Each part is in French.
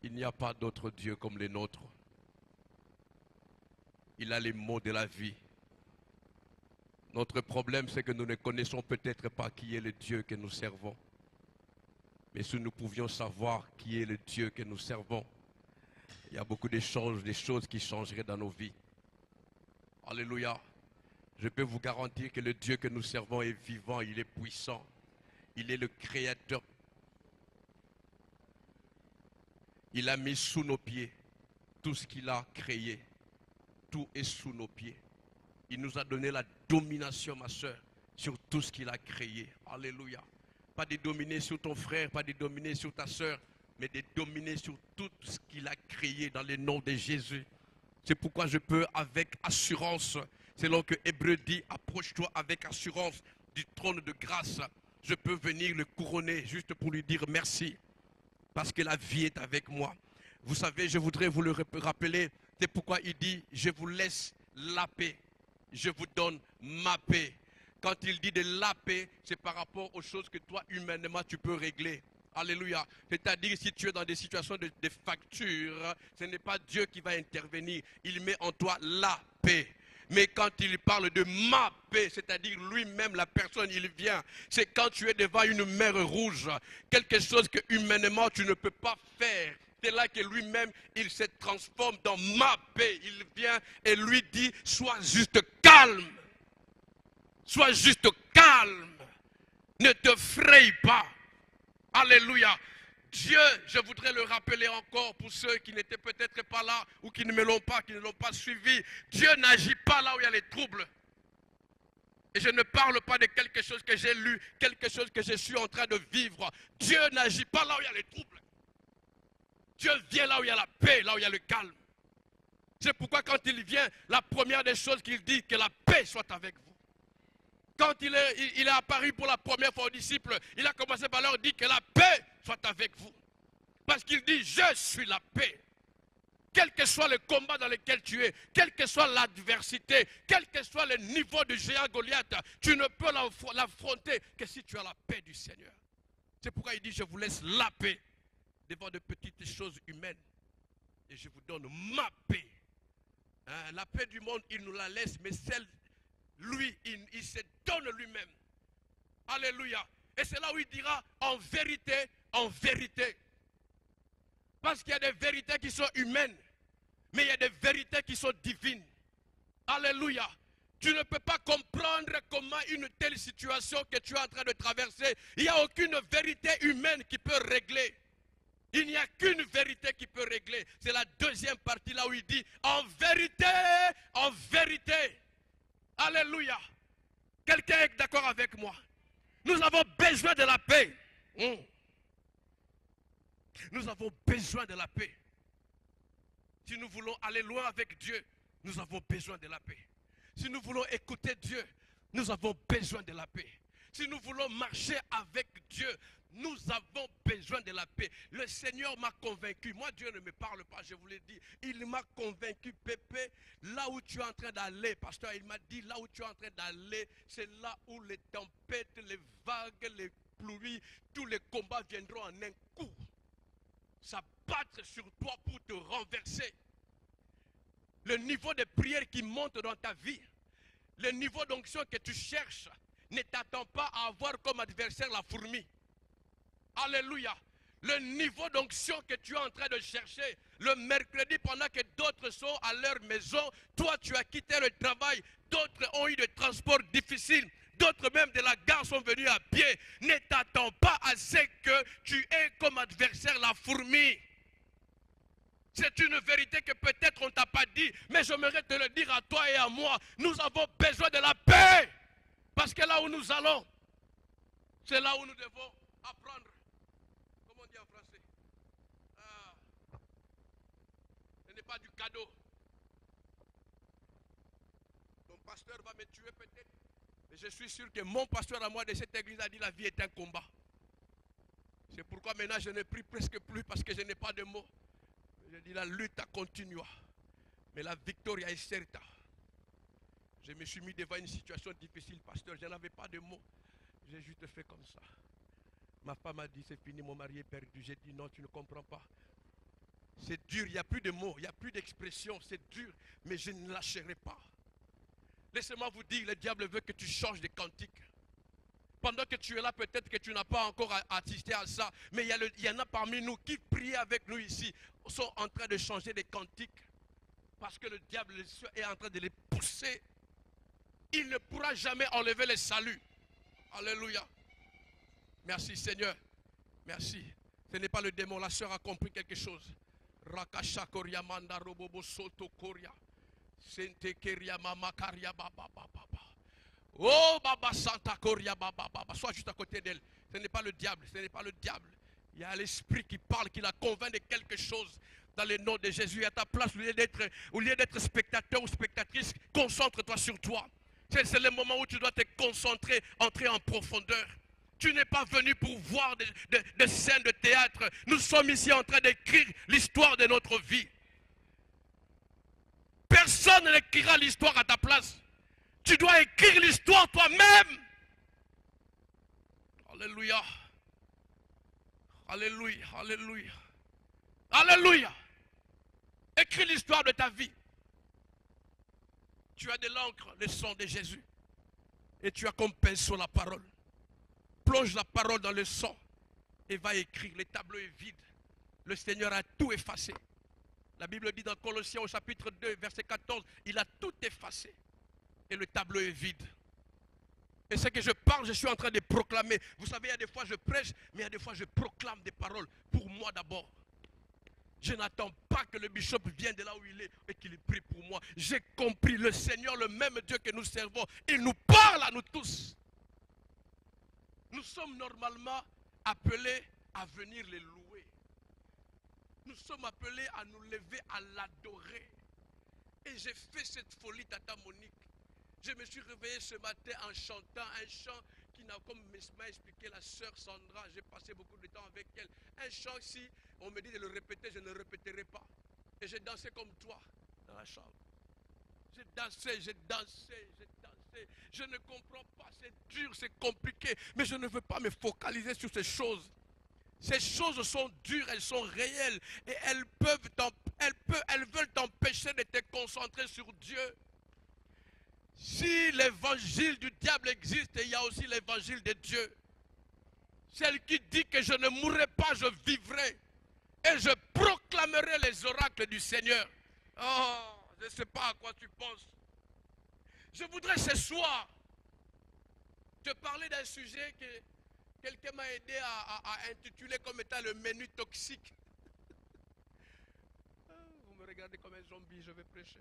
Il n'y a pas d'autre Dieu comme les nôtres. Il a les mots de la vie. Notre problème, c'est que nous ne connaissons peut-être pas qui est le Dieu que nous servons. Mais si nous pouvions savoir qui est le Dieu que nous servons, il y a beaucoup de choses qui changeraient dans nos vies. Alléluia. Je peux vous garantir que le Dieu que nous servons est vivant, il est puissant. Il est le Créateur. Il a mis sous nos pieds tout ce qu'il a créé. Tout est sous nos pieds. Il nous a donné la domination, ma soeur, sur tout ce qu'il a créé. Alléluia. Pas de dominer sur ton frère, pas de dominer sur ta soeur, mais de dominer sur tout ce qu'il a créé dans le nom de Jésus. C'est pourquoi je peux avec assurance, selon que Hébreu dit, approche-toi avec assurance du trône de grâce. Je peux venir le couronner juste pour lui dire merci, parce que la vie est avec moi. Vous savez, je voudrais vous le rappeler, c'est pourquoi il dit, je vous laisse la paix, je vous donne ma paix. Quand il dit de la paix, c'est par rapport aux choses que toi, humainement, tu peux régler. Alléluia. C'est-à-dire, si tu es dans des situations de facture, ce n'est pas Dieu qui va intervenir. Il met en toi la paix. Mais quand il parle de ma paix, c'est-à-dire lui-même, la personne, il vient. C'est quand tu es devant une mer rouge, quelque chose que humainement, tu ne peux pas faire. C'est là que lui-même, il se transforme dans ma paix. Il vient et lui dit, sois juste calme. Sois juste calme. Ne te fraye pas. Alléluia. Dieu, je voudrais le rappeler encore pour ceux qui n'étaient peut-être pas là ou qui ne me l'ont pas, qui ne l'ont pas suivi. Dieu n'agit pas là où il y a les troubles. Et je ne parle pas de quelque chose que j'ai lu, quelque chose que je suis en train de vivre. Dieu n'agit pas là où il y a les troubles. Dieu vient là où il y a la paix, là où il y a le calme. C'est pourquoi quand il vient, la première des choses qu'il dit, que la paix soit avec vous. Quand il est apparu pour la première fois aux disciples, il a commencé par leur dire que la paix soit avec vous. Parce qu'il dit, je suis la paix. Quel que soit le combat dans lequel tu es, quelle que soit l'adversité, quel que soit le niveau du géant Goliath, tu ne peux l'affronter que si tu as la paix du Seigneur. C'est pourquoi il dit, je vous laisse la paix devant de petites choses humaines. Et je vous donne ma paix. Hein, la paix du monde, il nous la laisse, mais celle, lui, il se donne lui-même. Alléluia. Et c'est là où il dira, en vérité, en vérité. Parce qu'il y a des vérités qui sont humaines, mais il y a des vérités qui sont divines. Alléluia. Tu ne peux pas comprendre comment une telle situation que tu es en train de traverser, il n'y a aucune vérité humaine qui peut régler. Il n'y a qu'une vérité qui peut régler. C'est la deuxième partie là où il dit, en vérité, en vérité. Alléluia. Quelqu'un est d'accord avec moi? Nous avons besoin de la paix. Nous avons besoin de la paix. Si nous voulons aller loin avec Dieu, nous avons besoin de la paix. Si nous voulons écouter Dieu, nous avons besoin de la paix. Si nous voulons marcher avec Dieu, nous avons besoin de la paix. Le Seigneur m'a convaincu. Moi, Dieu ne me parle pas, je vous l'ai dit. Il m'a convaincu, Pépé, là où tu es en train d'aller, pasteur, il m'a dit, là où tu es en train d'aller, c'est là où les tempêtes, les vagues, les pluies, tous les combats viendront en un coup. S'abattre sur toi pour te renverser. Le niveau de prière qui monte dans ta vie, le niveau d'onction que tu cherches, ne t'attend pas à avoir comme adversaire la fourmi. Alléluia. Le niveau d'onction que tu es en train de chercher, le mercredi pendant que d'autres sont à leur maison, toi tu as quitté le travail, d'autres ont eu des transports difficiles, d'autres même de la gare sont venus à pied. Ne t'attends pas à ce que tu aies comme adversaire la fourmi. C'est une vérité que peut-être on ne t'a pas dit, mais j'aimerais te le dire à toi et à moi. Nous avons besoin de la paix. Parce que là où nous allons, c'est là où nous devons apprendre. Comment on dit en français? Ce n'est pas du cadeau. Ton pasteur va me tuer peut-être. Mais je suis sûr que mon pasteur à moi de cette église a dit la vie est un combat. C'est pourquoi maintenant je ne prie presque plus parce que je n'ai pas de mots. Je dis la lutte continua. Mais la victoria est certa. Je me suis mis devant une situation difficile, pasteur. Je n'avais pas de mots. J'ai juste fait comme ça. Ma femme a dit, c'est fini, mon mari est perdu. J'ai dit, non, tu ne comprends pas. C'est dur, il n'y a plus de mots, il n'y a plus d'expression, c'est dur, mais je ne lâcherai pas. Laissez-moi vous dire, le diable veut que tu changes de cantique. Pendant que tu es là, peut-être que tu n'as pas encore assisté à ça, mais il y en a parmi nous qui prient avec nous ici, sont en train de changer de cantiques, parce que le diable est en train de les pousser. Il ne pourra jamais enlever le salut. Alléluia. Merci Seigneur. Merci. Ce n'est pas le démon, la sœur a compris quelque chose. Rakasha koria manda robobo soto koria. Sente keria mama karia baba baba. Oh baba santa koria baba baba. Sois juste à côté d'elle. Ce n'est pas le diable, ce n'est pas le diable. Il y a l'esprit qui parle, qui la convainc de quelque chose. Dans le nom de Jésus, à ta place, au lieu d'être spectateur ou spectatrice, concentre-toi sur toi. C'est le moment où tu dois te concentrer, entrer en profondeur. Tu n'es pas venu pour voir des scènes de théâtre. Nous sommes ici en train d'écrire l'histoire de notre vie. Personne n'écrira l'histoire à ta place. Tu dois écrire l'histoire toi-même. Alléluia. Alléluia. Alléluia. Alléluia. Écris l'histoire de ta vie. Tu as de l'encre, le sang de Jésus. Et tu as comme pinceau la parole. Plonge la parole dans le sang et va écrire. Le tableau est vide. Le Seigneur a tout effacé. La Bible dit dans Colossiens au chapitre 2, verset 14, il a tout effacé. Et le tableau est vide. Et ce que je parle, je suis en train de proclamer. Vous savez, il y a des fois je prêche, mais il y a des fois je proclame des paroles. Pour moi d'abord. Je n'attends pas que le bishop vienne de là où il est et qu'il prie pour moi. J'ai compris, le Seigneur, le même Dieu que nous servons, il nous parle à nous tous. Nous sommes normalement appelés à venir les louer. Nous sommes appelés à nous lever, à l'adorer. Et j'ai fait cette folie, Tata Monique. Je me suis réveillé ce matin en chantant un chant qui n'a, comme m'a expliqué la sœur Sandra, j'ai passé beaucoup de temps avec elle. Un chant, si on me dit de le répéter, je ne le répéterai pas. Et j'ai dansé comme toi dans la chambre. J'ai dansé, j'ai dansé, j'ai dansé. Je ne comprends pas, c'est dur, c'est compliqué. Mais je ne veux pas me focaliser sur ces choses. Ces choses sont dures, elles sont réelles. Et elles veulent t'empêcher de te concentrer sur Dieu. Si l'évangile du diable existe, il y a aussi l'évangile de Dieu. Celle qui dit que je ne mourrai pas, je vivrai. Et je proclamerai les oracles du Seigneur. Oh, je ne sais pas à quoi tu penses. Je voudrais ce soir te parler d'un sujet que quelqu'un m'a aidé à intituler comme étant le menu toxique. Vous me regardez comme un zombie, je vais prêcher.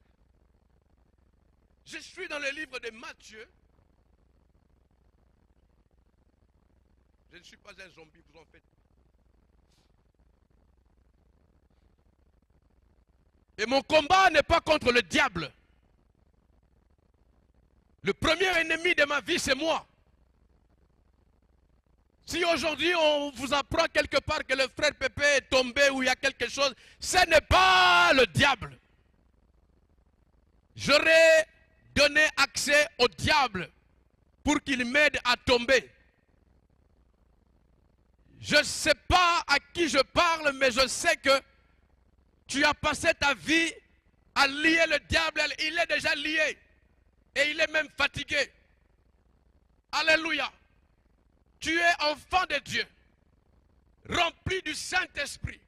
Je suis dans le livre de Matthieu. Je ne suis pas un zombie, vous en faites. Et mon combat n'est pas contre le diable. Le premier ennemi de ma vie, c'est moi. Si aujourd'hui on vous apprend quelque part que le frère Pépé est tombé ou il y a quelque chose, ce n'est pas le diable. J'aurais donné accès au diable pour qu'il m'aide à tomber. Je ne sais pas à qui je parle, mais je sais que tu as passé ta vie à lier le diable. Il est déjà lié. Et il est même fatigué. Alléluia. Tu es enfant de Dieu. Rempli du Saint-Esprit.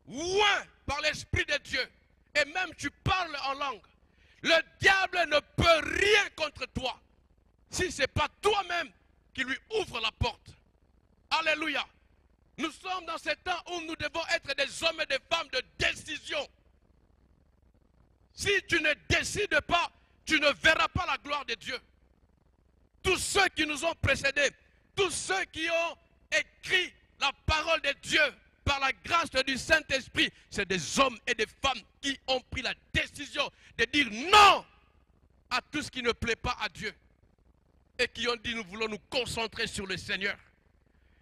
Oint par l'Esprit de Dieu. Et même tu parles en langue. Le diable ne peut rien contre toi. Si ce n'est pas toi-même qui lui ouvre la porte. Alléluia. Nous sommes dans ce temps où nous devons être des hommes et des femmes de décision. Si tu ne décides pas, tu ne verras pas la gloire de Dieu. Tous ceux qui nous ont précédés, tous ceux qui ont écrit la parole de Dieu par la grâce du Saint-Esprit, c'est des hommes et des femmes qui ont pris la décision de dire non à tout ce qui ne plaît pas à Dieu. Et qui ont dit nous voulons nous concentrer sur le Seigneur.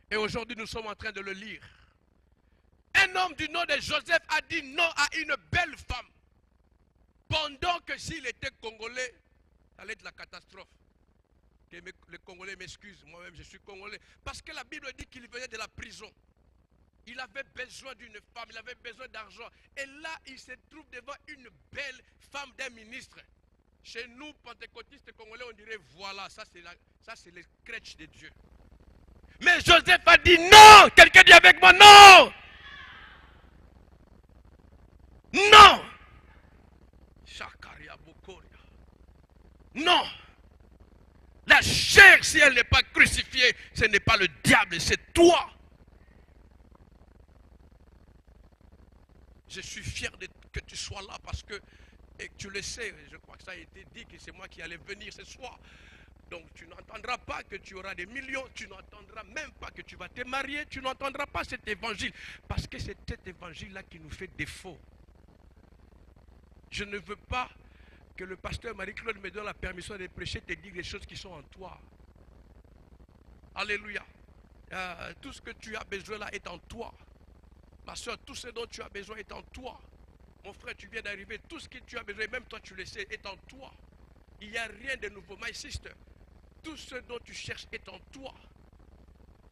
Et aujourd'hui nous sommes en train de le lire. Un homme du nom de Joseph a dit non à une belle femme. Pendant que s'il était congolais, ça allait être la catastrophe. Que les Congolais m'excusent, moi-même je suis congolais. Parce que la Bible dit qu'il venait de la prison. Il avait besoin d'une femme, il avait besoin d'argent. Et là, il se trouve devant une belle femme d'un ministre. Chez nous, pentecôtistes congolais, on dirait voilà, ça c'est le crèche de Dieu. Mais Joseph a dit non. Quelqu'un dit avec moi non. Non. Non. La chair, si elle n'est pas crucifiée, ce n'est pas le diable, c'est toi. Je suis fier que tu sois là parce que, et tu le sais, je crois que ça a été dit que c'est moi qui allais venir ce soir. Donc tu n'entendras pas que tu auras des millions, tu n'entendras même pas que tu vas te marier, tu n'entendras pas cet évangile. Parce que c'est cet évangile-là qui nous fait défaut. Je ne veux pas que le pasteur Marie-Claude me donne la permission de prêcher, te dire les choses qui sont en toi. Alléluia. Tout ce que tu as besoin là est en toi. Ma soeur, tout ce dont tu as besoin est en toi. Mon frère, tu viens d'arriver, tout ce que tu as besoin, même toi tu le sais, est en toi. Il n'y a rien de nouveau. My sister, tout ce dont tu cherches est en toi.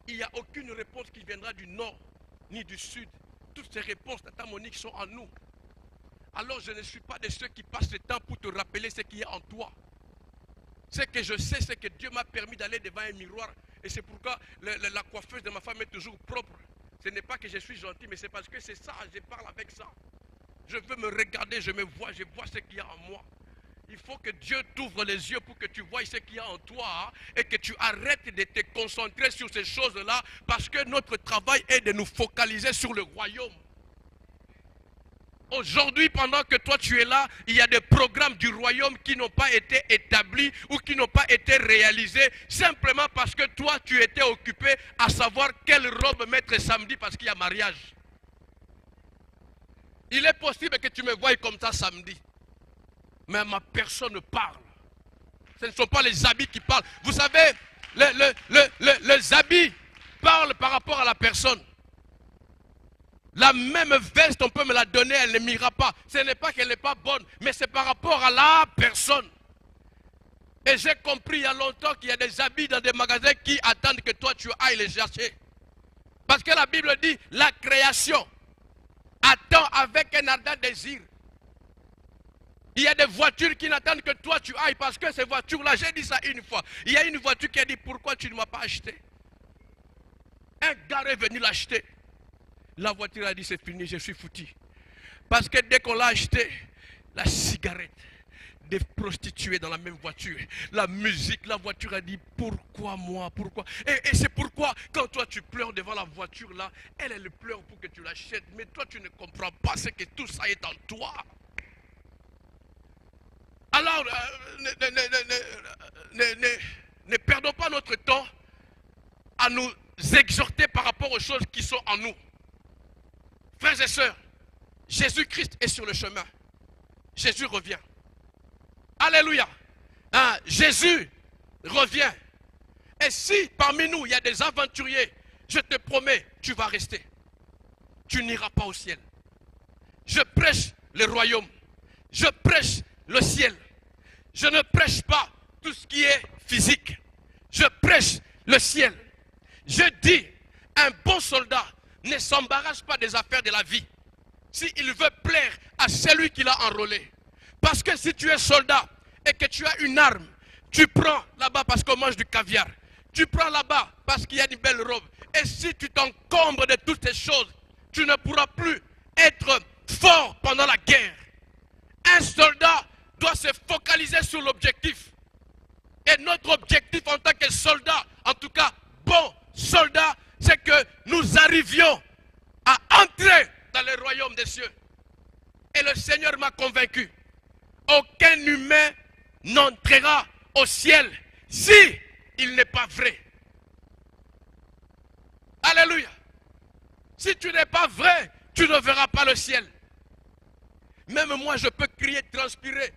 Il n'y a aucune réponse qui viendra du nord ni du sud. Toutes ces réponses tatamoniques sont en nous. Alors je ne suis pas de ceux qui passent le temps pour te rappeler ce qui est en toi. Ce que je sais, c'est que Dieu m'a permis d'aller devant un miroir. Et c'est pourquoi la coiffeuse de ma femme est toujours propre. Ce n'est pas que je suis gentil, mais c'est parce que c'est ça, je parle avec ça. Je veux me regarder, je me vois, je vois ce qu'il y a en moi. Il faut que Dieu t'ouvre les yeux pour que tu vois ce qu'il y a en toi, hein, et que tu arrêtes de te concentrer sur ces choses-là, parce que notre travail est de nous focaliser sur le royaume. Aujourd'hui, pendant que toi tu es là, il y a des programmes du royaume qui n'ont pas été établis ou qui n'ont pas été réalisés simplement parce que toi tu étais occupé à savoir quelle robe mettre samedi parce qu'il y a mariage. Il est possible que tu me voies comme ça samedi, mais ma personne parle. Ce ne sont pas les habits qui parlent. Vous savez, les habits parlent par rapport à la personne. La même veste, on peut me la donner, elle ne m'ira pas. Ce n'est pas qu'elle n'est pas bonne, mais c'est par rapport à la personne. Et j'ai compris il y a longtemps qu'il y a des habits dans des magasins qui attendent que toi tu ailles les chercher. Parce que la Bible dit, la création attend avec un ardent désir. Il y a des voitures qui n'attendent que toi tu ailles parce que ces voitures-là, j'ai dit ça une fois. Il y a une voiture qui a dit, pourquoi tu ne m'as pas acheté? Un gars est venu l'acheter. La voiture a dit, c'est fini, je suis foutu. Parce que dès qu'on l'a acheté, la cigarette, des prostituées dans la même voiture, la musique, la voiture a dit, pourquoi moi, pourquoi? Et c'est pourquoi, quand toi tu pleures devant la voiture là, elle pleure pour que tu l'achètes. Mais toi tu ne comprends pas ce que tout ça est en toi. Alors, ne perdons pas notre temps à nous exhorter par rapport aux choses qui sont en nous. Frères et sœurs, Jésus-Christ est sur le chemin. Jésus revient. Alléluia. Hein, Jésus revient. Et si parmi nous, il y a des aventuriers, je te promets, tu vas rester. Tu n'iras pas au ciel. Je prêche le royaume. Je prêche le ciel. Je ne prêche pas tout ce qui est physique. Je prêche le ciel. Je dis, un bon soldat ne s'embarrasse pas des affaires de la vie s'il veut plaire à celui qui l'a enrôlé. Parce que si tu es soldat et que tu as une arme, tu prends là-bas parce qu'on mange du caviar. Tu prends là-bas parce qu'il y a une belle robe. Et si tu t'encombres de toutes ces choses, tu ne pourras plus être fort pendant la guerre. Un soldat doit se focaliser sur l'objectif. Et notre objectif en tant que soldat, en tout cas bon soldat, c'est que nous arrivions à entrer dans le royaume des cieux. Et le Seigneur m'a convaincu. Aucun humain n'entrera au ciel si il n'est pas vrai. Alléluia. Si tu n'es pas vrai, tu ne verras pas le ciel. Même moi, je peux crier, transpirer.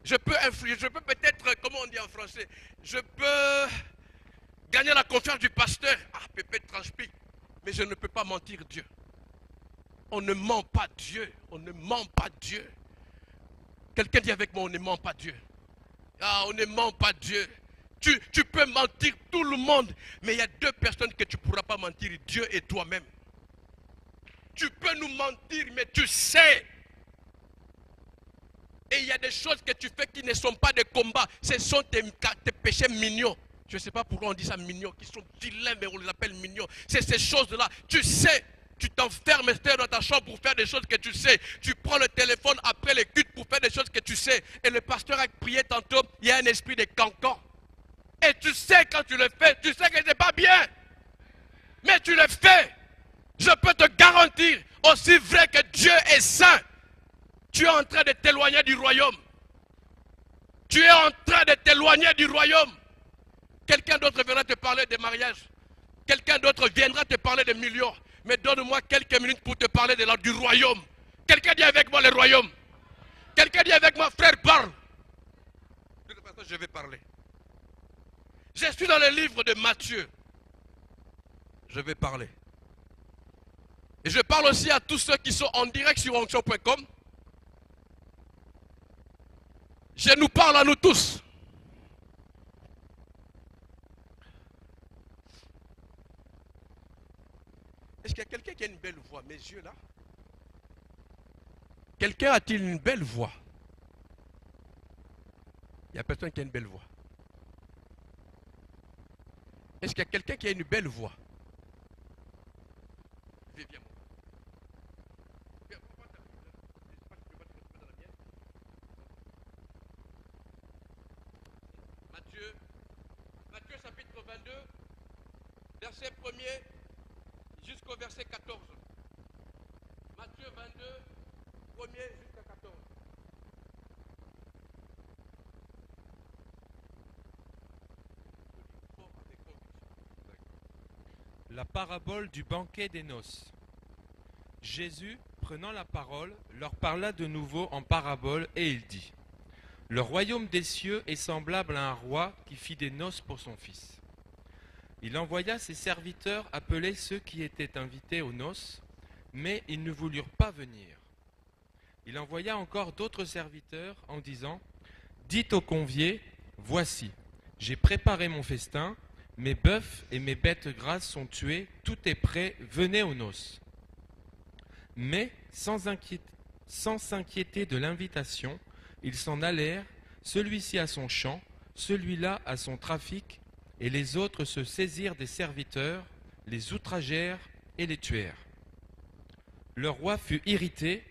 Je peux influer, je peux peut-être, comment on dit en français, je peux gagner la confiance du pasteur. Ah, Pépé transpire. Mais je ne peux pas mentir Dieu. On ne ment pas Dieu. On ne ment pas Dieu. Quelqu'un dit avec moi, on ne ment pas Dieu. Ah, on ne ment pas Dieu. Tu peux mentir tout le monde, mais il y a deux personnes que tu ne pourras pas mentir, Dieu et toi-même. Tu peux nous mentir, mais tu sais. Et il y a des choses que tu fais qui ne sont pas des combats. Ce sont tes péchés mignons. Je ne sais pas pourquoi on dit ça mignons, qui sont vilains, mais on les appelle mignons. C'est ces choses-là. Tu sais, tu t'enfermes dans ta chambre pour faire des choses que tu sais. Tu prends le téléphone après les cultes pour faire des choses que tu sais. Et le pasteur a prié tantôt, il y a un esprit de cancan. Et tu sais quand tu le fais, tu sais que ce n'est pas bien. Mais tu le fais. Je peux te garantir, aussi vrai que Dieu est saint, tu es en train de t'éloigner du royaume. Tu es en train de t'éloigner du royaume. Quelqu'un d'autre viendra te parler de mariage. Quelqu'un d'autre viendra te parler de millions. Mais donne-moi quelques minutes pour te parler du royaume. Quelqu'un dit avec moi le royaume. Quelqu'un dit avec moi, frère, parle. De toute façon, je vais parler. Je suis dans le livre de Matthieu. Je vais parler. Et je parle aussi à tous ceux qui sont en direct sur onction.com. Je nous parle à nous tous. Est-ce qu'il y a quelqu'un qui a une belle voix? Mes yeux là. Quelqu'un a-t-il une belle voix? Il n'y a personne qui a une belle voix. Est-ce qu'il y a quelqu'un qui a une belle voix? Viens, viens. Matthieu chapitre 22, verset 1er jusqu'au verset 14. Matthieu 22, 1er jusqu'à 14. La parabole du banquet des noces. Jésus, prenant la parole, leur parla de nouveau en parabole et il dit : Le royaume des cieux est semblable à un roi qui fit des noces pour son fils. Il envoya ses serviteurs appeler ceux qui étaient invités aux noces, mais ils ne voulurent pas venir. Il envoya encore d'autres serviteurs en disant : Dites aux conviés, voici, j'ai préparé mon festin, mes bœufs et mes bêtes grasses sont tués, tout est prêt, venez aux noces. Mais, sans s'inquiéter de l'invitation, ils s'en allèrent, celui-ci à son champ, celui-là à son trafic, et les autres se saisirent des serviteurs, les outragèrent et les tuèrent. Le roi fut irrité,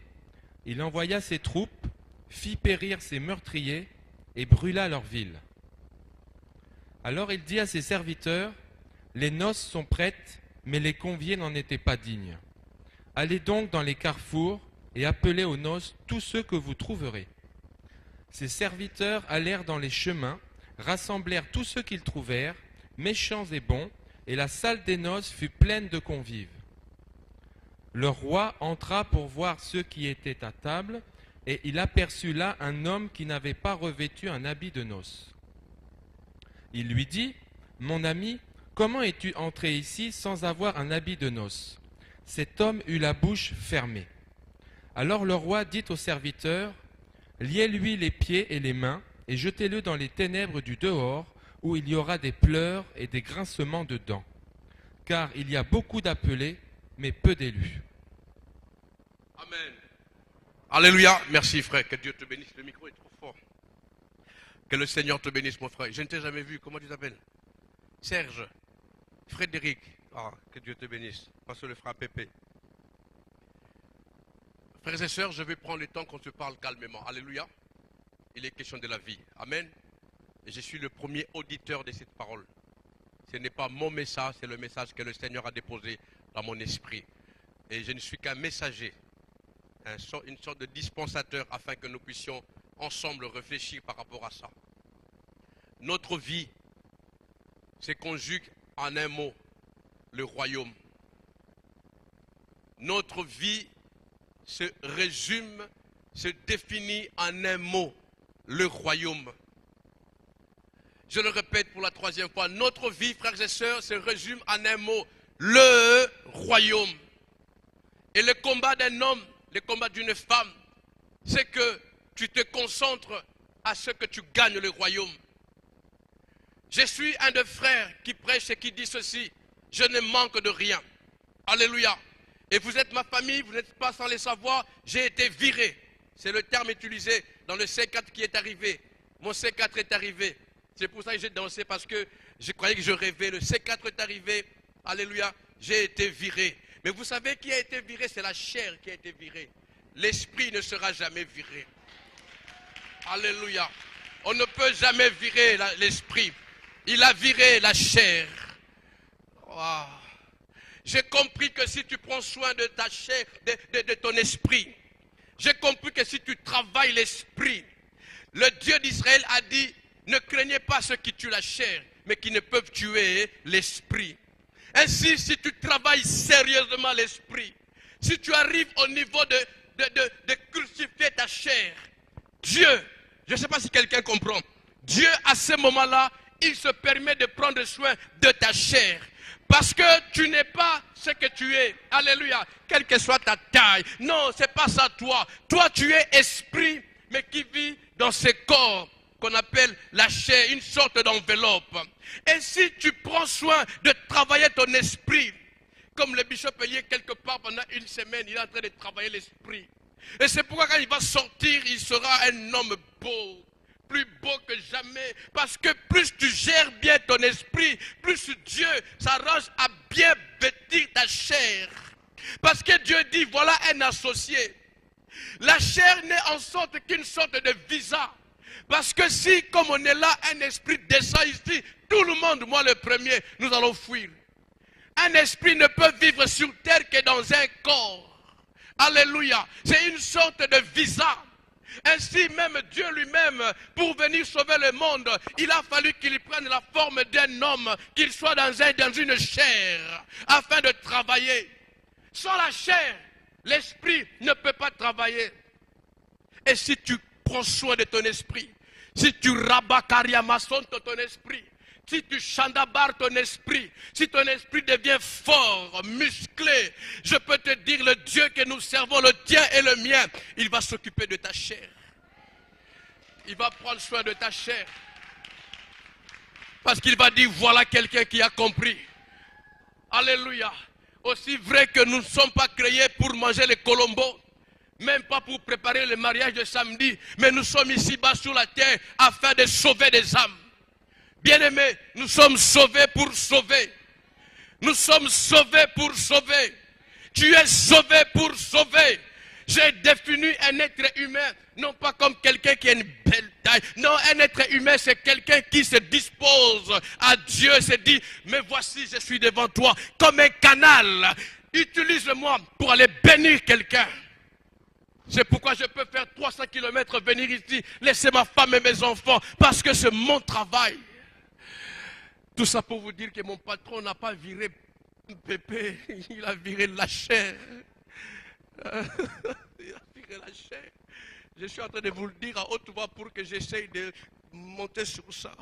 il envoya ses troupes, fit périr ses meurtriers et brûla leur ville. Alors il dit à ses serviteurs : Les noces sont prêtes, mais les conviés n'en étaient pas dignes. Allez donc dans les carrefours et appelez aux noces tous ceux que vous trouverez. Ses serviteurs allèrent dans les chemins, rassemblèrent tous ceux qu'ils trouvèrent, méchants et bons, et la salle des noces fut pleine de convives. Le roi entra pour voir ceux qui étaient à table, et il aperçut là un homme qui n'avait pas revêtu un habit de noces. Il lui dit : Mon ami, comment es-tu entré ici sans avoir un habit de noces ? Cet homme eut la bouche fermée. Alors le roi dit aux serviteurs : Liez-lui les pieds et les mains, et jetez-le dans les ténèbres du dehors, où il y aura des pleurs et des grincements de dents. Car il y a beaucoup d'appelés, mais peu d'élus. Amen. Alléluia. Merci frère, que Dieu te bénisse. Le micro est trop fort. Que le Seigneur te bénisse mon frère. Je ne t'ai jamais vu. Comment tu t'appelles? Serge. Frédéric. Ah, que Dieu te bénisse. Parce que le frère Pépé. Frères et sœurs, je vais prendre le temps qu'on se parle calmement. Alléluia. Il est question de la vie. Amen. Et je suis le premier auditeur de cette parole. Ce n'est pas mon message, c'est le message que le Seigneur a déposé dans mon esprit. Et je ne suis qu'un messager, une sorte de dispensateur afin que nous puissions ensemble réfléchir par rapport à ça. Notre vie se conjugue en un mot, le royaume. Notre vie se résume, se définit en un mot, le royaume. Je le répète pour la troisième fois, notre vie, frères et sœurs, se résume en un mot, le royaume. Et le combat d'un homme, le combat d'une femme, c'est que tu te concentres à ce que tu gagnes le royaume. Je suis un des frères qui prêche et qui dit ceci, je ne manque de rien. Alléluia. Et vous êtes ma famille, vous n'êtes pas sans le savoir, j'ai été viré. C'est le terme utilisé dans le C4 qui est arrivé. Mon C4 est arrivé. C'est pour ça que j'ai dansé, parce que je croyais que je rêvais. Le C4 est arrivé. Alléluia. J'ai été viré. Mais vous savez qui a été viré? C'est la chair qui a été virée. L'esprit ne sera jamais viré. Alléluia. On ne peut jamais virer l'esprit. Il a viré la chair. Wow. J'ai compris que si tu prends soin de ta chair, de ton esprit, j'ai compris que si tu travailles l'esprit, le Dieu d'Israël a dit, ne craignez pas ceux qui tuent la chair, mais qui ne peuvent tuer l'esprit. Ainsi, si tu travailles sérieusement l'esprit, si tu arrives au niveau de crucifier ta chair, Dieu, je ne sais pas si quelqu'un comprend, Dieu à ce moment-là, il se permet de prendre soin de ta chair. Parce que tu n'es pas ce que tu es. Alléluia. Quelle que soit ta taille. Non, ce n'est pas ça toi. Toi, tu es esprit, mais qui vit dans ce corps qu'on appelle la chair, une sorte d'enveloppe. Et si tu prends soin de travailler ton esprit, comme le bishop Elié, quelque part pendant une semaine, il est en train de travailler l'esprit. Et c'est pourquoi quand il va sortir, il sera un homme beau. Plus beau que jamais, parce que plus tu gères bien ton esprit, plus Dieu s'arrange à bien vêtir ta chair. Parce que Dieu dit, voilà un associé. La chair n'est en sorte qu'une sorte de visa. Parce que si, comme on est là, un esprit descend ici, tout le monde, moi le premier, nous allons fuir. Un esprit ne peut vivre sur terre que dans un corps. Alléluia. C'est une sorte de visa. Ainsi même Dieu lui-même, pour venir sauver le monde, il a fallu qu'il prenne la forme d'un homme, qu'il soit dans une chair, afin de travailler. Sans la chair, l'esprit ne peut pas travailler. Et si tu prends soin de ton esprit, si tu rabakariamason ton esprit, si tu chandabarres ton esprit, si ton esprit devient fort, musclé, je peux te dire, le Dieu que nous servons, le tien et le mien, il va s'occuper de ta chair. Il va prendre soin de ta chair. Parce qu'il va dire, voilà quelqu'un qui a compris. Alléluia. Aussi vrai que nous ne sommes pas créés pour manger les colombos, même pas pour préparer le mariage de samedi, mais nous sommes ici-bas sur la terre afin de sauver des âmes. Bien-aimés, nous sommes sauvés pour sauver. Nous sommes sauvés pour sauver. Tu es sauvé pour sauver. J'ai défini un être humain, non pas comme quelqu'un qui a une belle taille. Non, un être humain, c'est quelqu'un qui se dispose à Dieu, se dit, mais voici, je suis devant toi, comme un canal. Utilise-moi pour aller bénir quelqu'un. C'est pourquoi je peux faire 300 km venir ici, laisser ma femme et mes enfants, parce que c'est mon travail. Tout ça pour vous dire que mon patron n'a pas viré Pépé, il a viré la chair. Il a viré la chair. Je suis en train de vous le dire à haute voix pour que j'essaye de monter sur ça.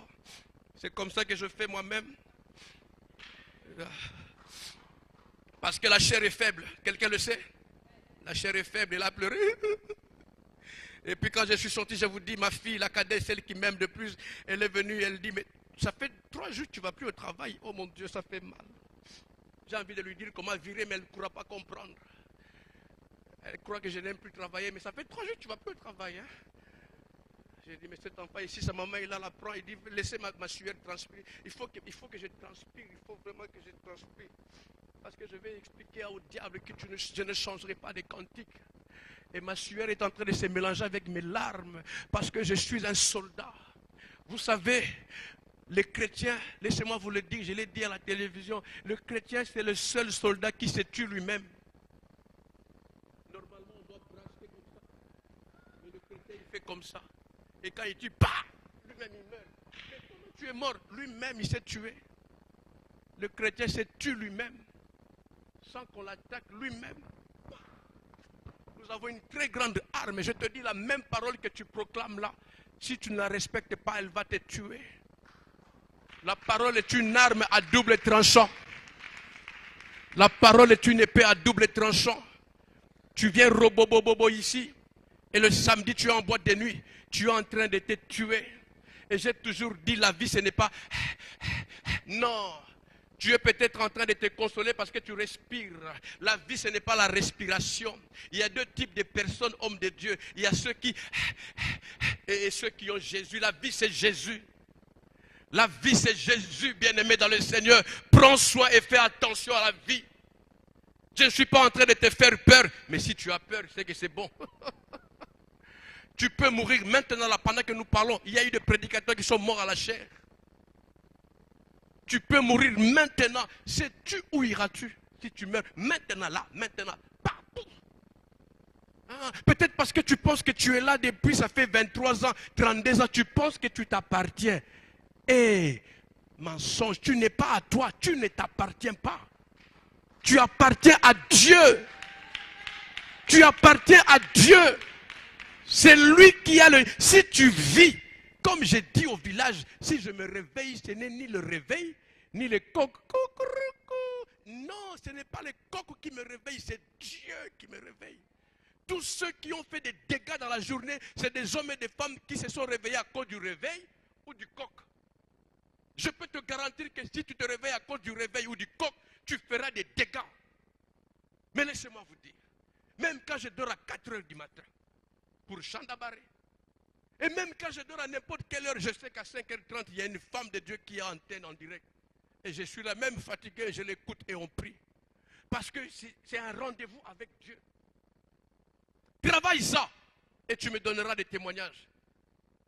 C'est comme ça que je fais moi-même. Parce que la chair est faible. Quelqu'un le sait? La chair est faible, elle a pleuré. Et puis quand je suis sorti, je vous dis, ma fille, la cadette, celle qui m'aime de plus, elle est venue, elle dit, mais ça fait 3 jours que tu ne vas plus au travail. Oh mon Dieu, ça fait mal. J'ai envie de lui dire comment virer, mais elle ne pourra pas comprendre. Elle croit que je n'aime plus travailler, mais ça fait 3 jours que tu ne vas plus au travail. Hein? J'ai dit, mais cet enfant ici, sa maman, il la prend, il dit, laissez ma sueur transpirer. Il faut que je transpire, il faut vraiment que je transpire. Parce que je vais expliquer au diable que je ne changerai pas de cantique. Et ma sueur est en train de se mélanger avec mes larmes, parce que je suis un soldat. Vous savez, les chrétiens, laissez-moi vous le dire, je l'ai dit à la télévision, le chrétien c'est le seul soldat qui se tue lui-même. Normalement on doit brancher comme ça, mais le chrétien il fait comme ça. Et quand il tue, bah, lui-même il meurt. Mais comment tu es mort? Lui-même il s'est tué. Le chrétien se tue lui-même, sans qu'on l'attaque lui-même. Nous avons une très grande arme, et je te dis la même parole que tu proclames là, si tu ne la respectes pas, elle va te tuer. La parole est une arme à double tranchant. La parole est une épée à double tranchant. Tu viens robobobobo ici, et le samedi tu es en boîte de nuit, tu es en train de te tuer. Et j'ai toujours dit, la vie ce n'est pas... Non, Tu es peut-être en train de te consoler parce que tu respires. La vie, ce n'est pas la respiration. Il y a deux types de personnes, hommes de Dieu. Il y a ceux qui... et ceux qui ont Jésus. La vie, c'est Jésus. La vie, c'est Jésus, bien-aimé dans le Seigneur. Prends soin et fais attention à la vie. Je ne suis pas en train de te faire peur. Mais si tu as peur, c'est que c'est bon. Tu peux mourir maintenant, là, pendant que nous parlons. Il y a eu des prédicateurs qui sont morts à la chair. Tu peux mourir maintenant. Sais-tu où iras-tu si tu meurs maintenant, là, maintenant, partout. Peut-être parce que tu penses que tu es là depuis, ça fait 23 ans, 32 ans, tu penses que tu t'appartiens. Eh, mensonge, tu n'es pas à toi, tu ne t'appartiens pas. Tu appartiens à Dieu. Tu appartiens à Dieu. C'est lui qui a le... Si tu vis, comme j'ai dit au village, si je me réveille, ce n'est ni le réveil, ni le coq. Non, ce n'est pas le coq qui me réveille, c'est Dieu qui me réveille. Tous ceux qui ont fait des dégâts dans la journée, c'est des hommes et des femmes qui se sont réveillés à cause du réveil ou du coq. Je peux te garantir que si tu te réveilles à cause du réveil ou du coq, tu feras des dégâts. Mais laissez-moi vous dire, même quand je dors à 4 heures du matin, pour Chandabaré, et même quand je dors à n'importe quelle heure, je sais qu'à 5h30, il y a une femme de Dieu qui est en antenne en direct. Et je suis là même fatigué, je l'écoute et on prie. Parce que c'est un rendez-vous avec Dieu. Travaille ça et tu me donneras des témoignages.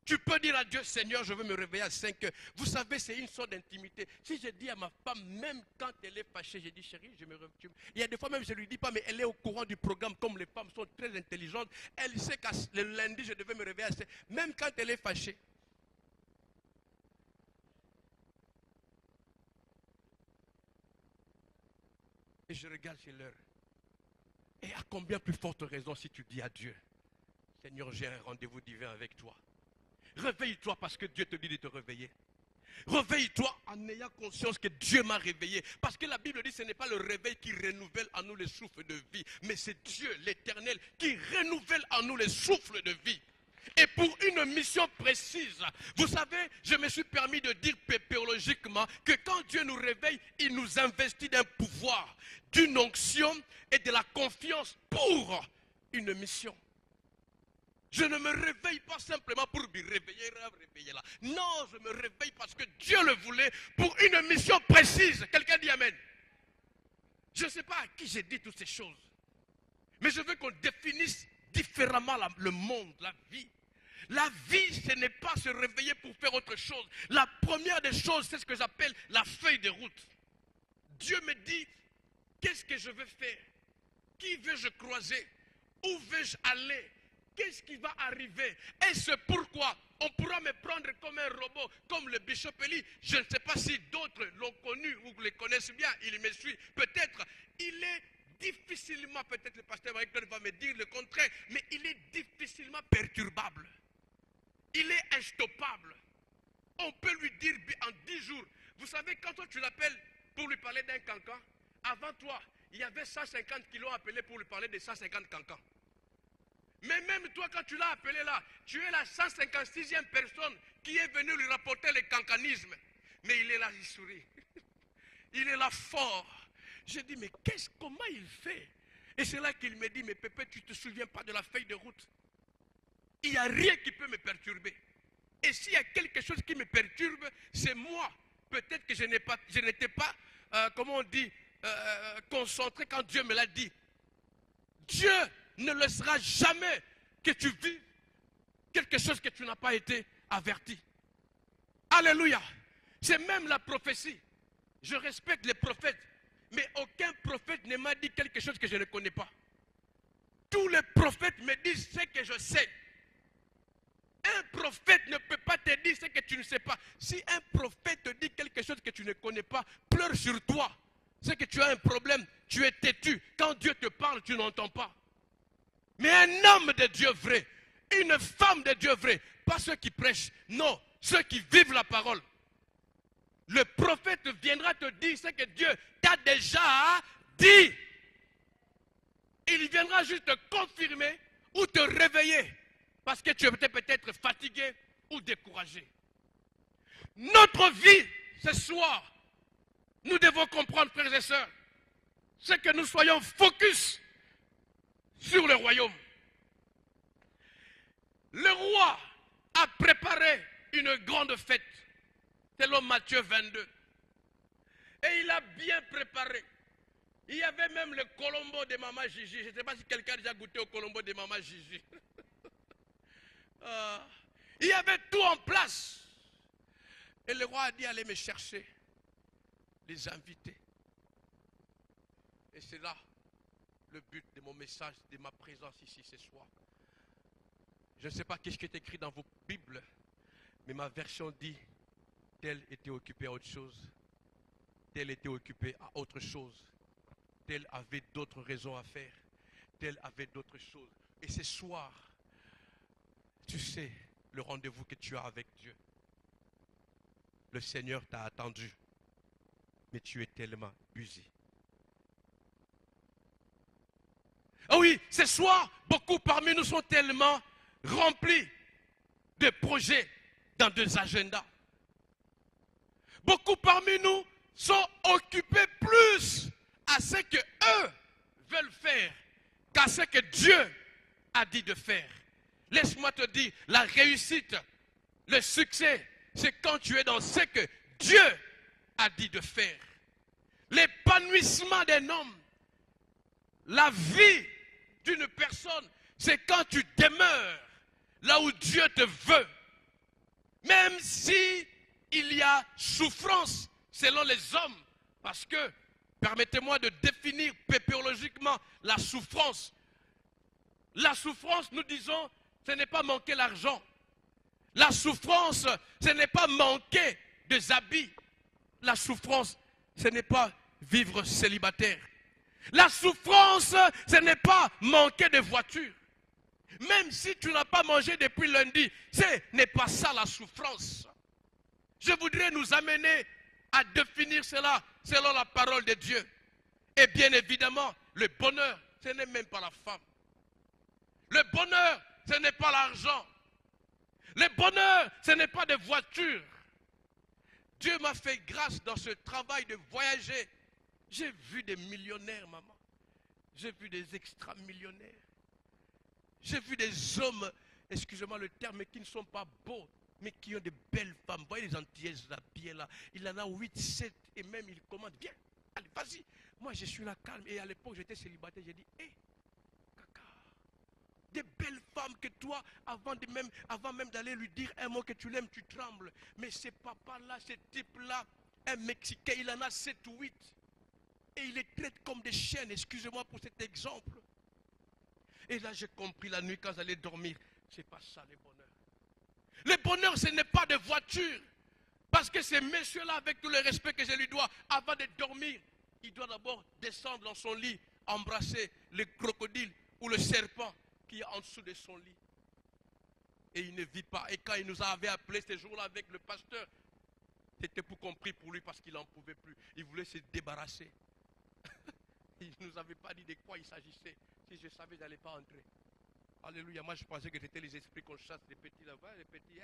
Tu peux dire à Dieu, Seigneur, je veux me réveiller à 5 heures. Vous savez, c'est une sorte d'intimité. Si je dis à ma femme, même quand elle est fâchée, je dis, chérie, je me réveille. Il y a des fois même, je ne lui dis pas, mais elle est au courant du programme, comme les femmes sont très intelligentes. Elle sait que le lundi, je devais me réveiller à 5 heures. Même quand elle est fâchée. Et je regarde chez l'heure. Et à combien plus forte raison si tu dis à Dieu, Seigneur, j'ai un rendez-vous divin avec toi. Réveille-toi parce que Dieu te dit de te réveiller. Réveille-toi en ayant conscience que Dieu m'a réveillé. Parce que la Bible dit que ce n'est pas le réveil qui renouvelle en nous le souffle de vie, mais c'est Dieu, l'Éternel, qui renouvelle en nous le souffle de vie. Et pour une mission précise, vous savez, je me suis permis de dire pépéologiquement que quand Dieu nous réveille, il nous investit d'un pouvoir, d'une onction et de la confiance pour une mission. Je ne me réveille pas simplement pour me réveiller là. Non, je me réveille parce que Dieu le voulait pour une mission précise. Quelqu'un dit Amen. Je ne sais pas à qui j'ai dit toutes ces choses. Mais je veux qu'on définisse différemment le monde, la vie. La vie, ce n'est pas se réveiller pour faire autre chose. La première des choses, c'est ce que j'appelle la feuille de route. Dieu me dit, qu'est-ce que je veux faire? Qui veux-je croiser? Où veux-je aller? Qu'est-ce qui va arriver? Et c'est pourquoi on pourra me prendre comme un robot, comme le Bishop Eli. Je ne sais pas si d'autres l'ont connu ou le connaissent bien. Il me suit. Peut-être, il est difficilement, peut-être le pasteur Marie-Claude va me dire le contraire, mais il est difficilement perturbable. Il est instoppable. On peut lui dire en 10 jours. Vous savez, quand toi tu l'appelles pour lui parler d'un cancan, avant toi, il y avait 150 qui l'ont appelé pour lui parler de 150 cancans. Mais même toi, quand tu l'as appelé là, tu es la 156e personne qui est venue lui rapporter le cancanisme. Mais il est là, il sourit. Il est là fort. Je dis, mais comment il fait? Et c'est là qu'il me dit, mais Pépé, tu ne te souviens pas de la feuille de route? Il n'y a rien qui peut me perturber. Et s'il y a quelque chose qui me perturbe, c'est moi. Peut-être que je n'étais pas, comment on dit, concentré quand Dieu me l'a dit. Dieu ne laissera jamais que tu vives quelque chose que tu n'as pas été averti. Alléluia. C'est même la prophétie. Je respecte les prophètes, mais aucun prophète ne m'a dit quelque chose que je ne connais pas. Tous les prophètes me disent ce que je sais. Un prophète ne peut pas te dire ce que tu ne sais pas. Si un prophète te dit quelque chose que tu ne connais pas, pleure sur toi. C'est que tu as un problème, tu es têtu. Quand Dieu te parle, tu n'entends pas. Mais un homme de Dieu vrai, une femme de Dieu vrai, pas ceux qui prêchent, non, ceux qui vivent la parole. Le prophète viendra te dire ce que Dieu t'a déjà dit. Il viendra juste te confirmer ou te réveiller. Parce que tu étais peut-être fatigué ou découragé. Notre vie, ce soir, nous devons comprendre, frères et sœurs, c'est que nous soyons focus sur le royaume. Le roi a préparé une grande fête, selon Matthieu 22. Et il a bien préparé. Il y avait même le colombo de Maman Gigi. Je ne sais pas si quelqu'un a déjà goûté au colombo de Maman Gigi. Il y avait tout en place. Et le roi a dit, allez me chercher les invités. Et c'est là le but de mon message, de ma présence ici ce soir. Je ne sais pas qu'est-ce qui est écrit dans vos Bibles, mais ma version dit, tel était occupé à autre chose, tel était occupé à autre chose, tel avait d'autres raisons à faire, tel avait d'autres choses. Et ce soir, tu sais le rendez-vous que tu as avec Dieu. Le Seigneur t'a attendu, mais tu es tellement busy. Ah oui, ce soir, beaucoup parmi nous sont tellement remplis de projets dans des agendas. Beaucoup parmi nous sont occupés plus à ce que eux veulent faire qu'à ce que Dieu a dit de faire. Laisse-moi te dire, la réussite, le succès, c'est quand tu es dans ce que Dieu a dit de faire. L'épanouissement d'un homme, la vie d'une personne, c'est quand tu demeures là où Dieu te veut. Même si il y a souffrance selon les hommes, parce que, permettez-moi de définir pépéologiquement la souffrance. La souffrance, nous disons, ce n'est pas manquer l'argent. La souffrance, ce n'est pas manquer des habits. La souffrance, ce n'est pas vivre célibataire. La souffrance, ce n'est pas manquer de voiture. Même si tu n'as pas mangé depuis lundi, ce n'est pas ça la souffrance. Je voudrais nous amener à définir cela selon la parole de Dieu. Et bien évidemment, le bonheur, ce n'est même pas la femme. Le bonheur, ce n'est pas l'argent. Le bonheur, ce n'est pas des voitures. Dieu m'a fait grâce dans ce travail de voyager. J'ai vu des millionnaires, maman. J'ai vu des extra-millionnaires. J'ai vu des hommes, excusez-moi le terme, qui ne sont pas beaux, mais qui ont de belles femmes. Vous voyez les Antillaises habillées là. Il en a 8, 7 et même il commande. Viens, allez, vas-y. Moi, je suis là calme. Et à l'époque, j'étais célibataire. J'ai dit, hé, caca. Des belles femmes que toi, avant même d'aller lui dire un mot que tu l'aimes, tu trembles. Mais ce papa-là, ce type-là, un Mexicain, il en a 7 ou 8. Et il les traite comme des chiennes. Excusez-moi pour cet exemple. Et là, j'ai compris la nuit quand j'allais dormir. C'est pas ça le bonheur. Le bonheur, ce n'est pas de voiture. Parce que ces messieurs-là, avec tout le respect que je lui dois, avant de dormir, il doit d'abord descendre dans son lit, embrasser le crocodile ou le serpent qui est en dessous de son lit. Et il ne vit pas. Et quand il nous avait appelés ce jour-là avec le pasteur, c'était pour compris pour lui parce qu'il n'en pouvait plus. Il voulait se débarrasser. Il ne nous avait pas dit de quoi il s'agissait. Si je savais, je n'allais pas entrer. Alléluia. Moi, je pensais que c'était les esprits qu'on chasse, les petits là-bas, les petits.